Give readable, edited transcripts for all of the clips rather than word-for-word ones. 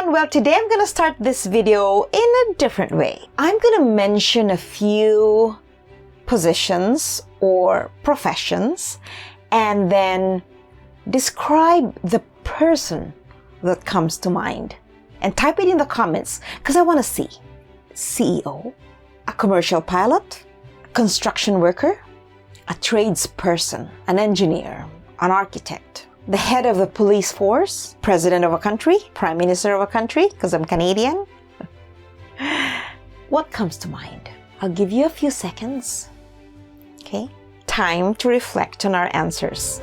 everyone! Well, today I'm gonna start this video in a different way. I'm gonna mention a few positions or professions and then describe the person that comes to mind. And type it in the comments because I want to see. CEO, a commercial pilot, a construction worker, a tradesperson, an engineer, an architect, the head of the police force, president of a country, prime minister of a country, because I'm Canadian. What comes to mind? I'll give you a few seconds. Okay? Time to reflect on our answers.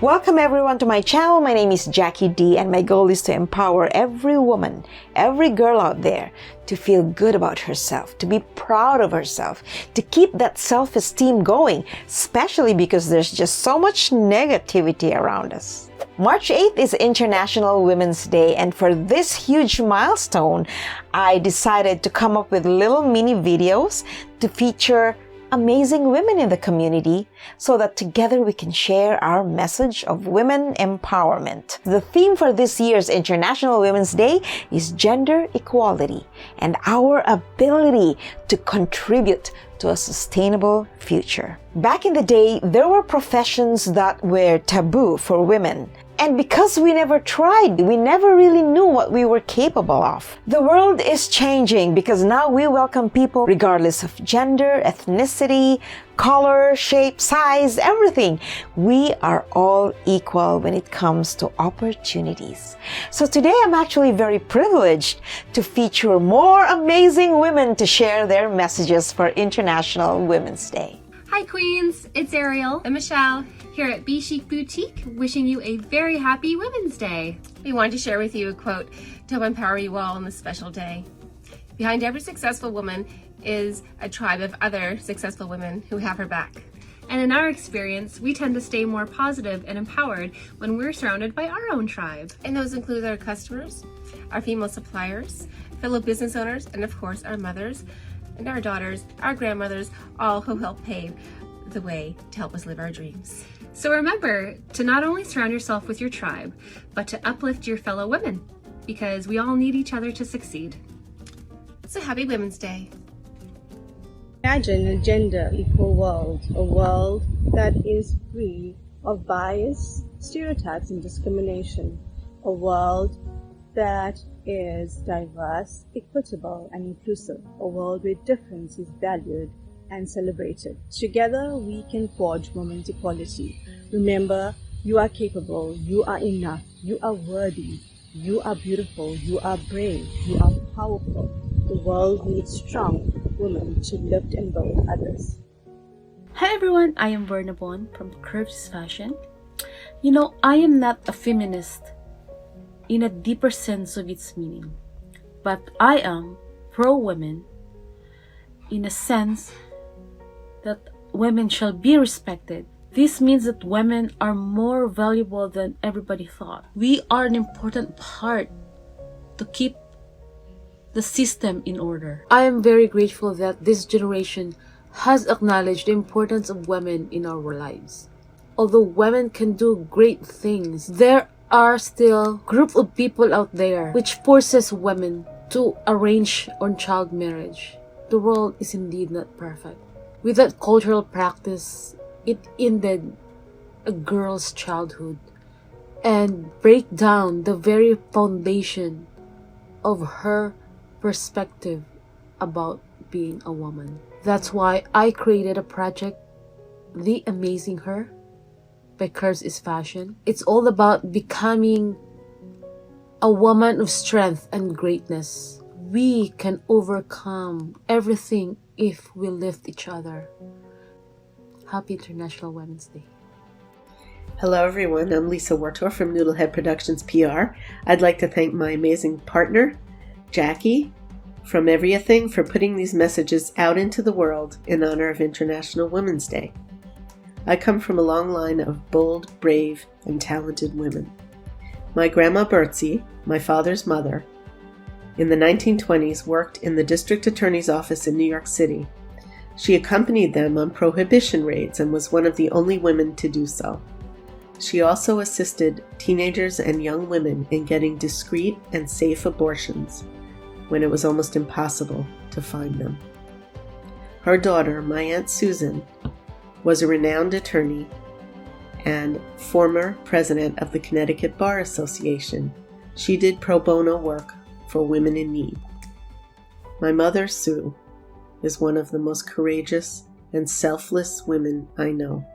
Welcome everyone to my channel. My name is Jackie D and my goal is to empower every woman, every girl out there to feel good about herself, to be proud of herself, to keep that self-esteem going, especially because there's just so much negativity around us. March 8th is International Women's Day, and for this huge milestone, I decided to come up with little mini videos to feature amazing women in the community so that together we can share our message of women empowerment. The theme for this year's International Women's Day is gender equality and our ability to contribute to a sustainable future. Back in the day, there were professions that were taboo for women. And because we never tried, we never really knew what we were capable of. The world is changing because now we welcome people regardless of gender, ethnicity, color, shape, size, everything. We are all equal when it comes to opportunities. So today I'm actually very privileged to feature more amazing women to share their messages for International Women's Day. Hi Queens, it's Ariel and Michelle here at Chic Boutique, wishing you a very happy Women's Day. We wanted to share with you a quote to help empower you all on this special day. Behind every successful woman is a tribe of other successful women who have her back. And in our experience, we tend to stay more positive and empowered when we're surrounded by our own tribe. And those include our customers, our female suppliers, fellow business owners, and of course our mothers, and our daughters, our grandmothers, all who help pave the way to help us live our dreams. So remember to not only surround yourself with your tribe, but to uplift your fellow women, because we all need each other to succeed. So happy Women's Day. Imagine a gender equal world, a world that is free of bias, stereotypes, and discrimination, a world that is diverse, equitable, and inclusive, a world where difference is valued and celebrated. Together, we can forge women's equality. Remember, you are capable, you are enough, you are worthy, you are beautiful, you are brave, you are powerful. The world needs strong women to lift and build others. Hi everyone, I am Verna Bon from Curves Fashion. You know, I am not a feminist in a deeper sense of its meaning, but I am pro-women in a sense that women shall be respected. This means that women are more valuable than everybody thought. We are an important part to keep the system in order. I am very grateful that this generation has acknowledged the importance of women in our lives. Although women can do great things, there are still group of people out there which forces women to arrange on child marriage. The world is indeed not perfect. With that cultural practice, it ended a girl's childhood and break down the very foundation of her perspective about being a woman. That's why I created a project, The Amazing Her by Curves is Fashion. It's all about becoming a woman of strength and greatness. We can overcome everything if we lift each other. Happy International Women's Day. Hello everyone, I'm Lisa Wartor from Noodlehead Productions PR. I'd like to thank my amazing partner, Jackie, from Everything for putting these messages out into the world in honor of International Women's Day. I come from a long line of bold, brave, and talented women. My grandma Bertzi, my father's mother, in the 1920s worked in the district attorney's office in New York City. She accompanied them on prohibition raids and was one of the only women to do so. She also assisted teenagers and young women in getting discreet and safe abortions when it was almost impossible to find them. Her daughter, my Aunt Susan, was a renowned attorney and former president of the Connecticut Bar Association. She did pro bono work for women in need. My mother, Sue, is one of the most courageous and selfless women I know.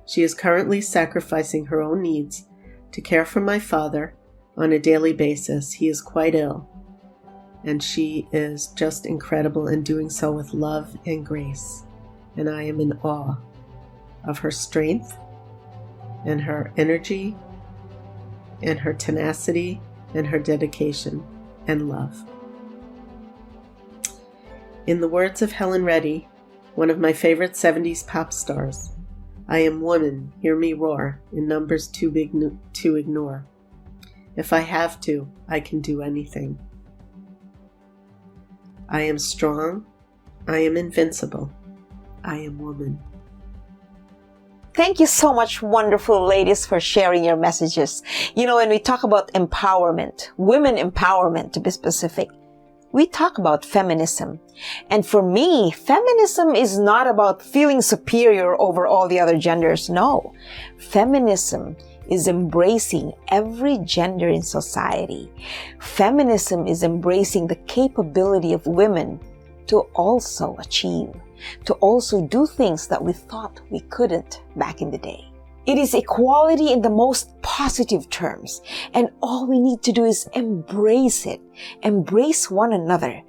She is currently sacrificing her own needs to care for my father on a daily basis. He is quite ill, and she is just incredible in doing so with love and grace. And I am in awe of her strength and her energy and her tenacity and her dedication and love. In the words of Helen Reddy, one of my favorite 70s pop stars, I am woman, hear me roar, in numbers too big to ignore. If I have to, I can do anything. I am strong, I am invincible, I am woman. Thank you so much, wonderful ladies, for sharing your messages. You know, when we talk about empowerment, women empowerment to be specific, we talk about feminism. And for me, feminism is not about feeling superior over all the other genders. No. Feminism is embracing every gender in society. Feminism is embracing the capability of women to also achieve, to also do things that we thought we couldn't back in the day. It is equality in the most positive terms, and all we need to do is embrace it, embrace one another,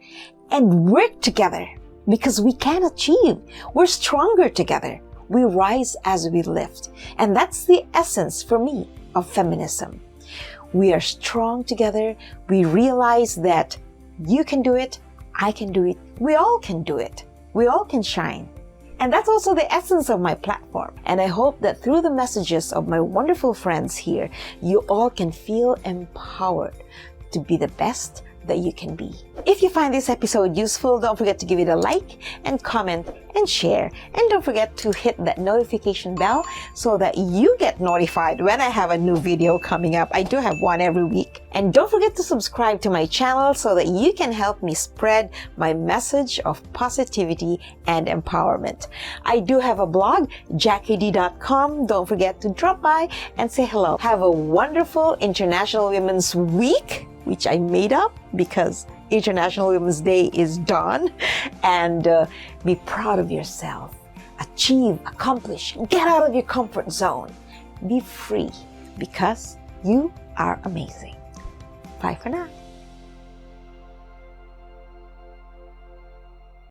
and work together, because we can achieve. We're stronger together. We rise as we lift. And that's the essence for me of feminism. We are strong together. We realize that you can do it, I can do it, we all can do it. We all can shine. And that's also the essence of my platform. And I hope that through the messages of my wonderful friends here, you all can feel empowered to be the best that you can be. If you find this episode useful, don't forget to give it a like and comment and share. And don't forget to hit that notification bell so that you get notified when I have a new video coming up. I do have one every week. And don't forget to subscribe to my channel so that you can help me spread my message of positivity and empowerment. I do have a blog, jackied.com. Don't forget to drop by and say hello. Have a wonderful International Women's Week, which I made up because International Women's Day is done. And be proud of yourself. Achieve, accomplish, get out of your comfort zone. Be free because you are amazing. Bye for now.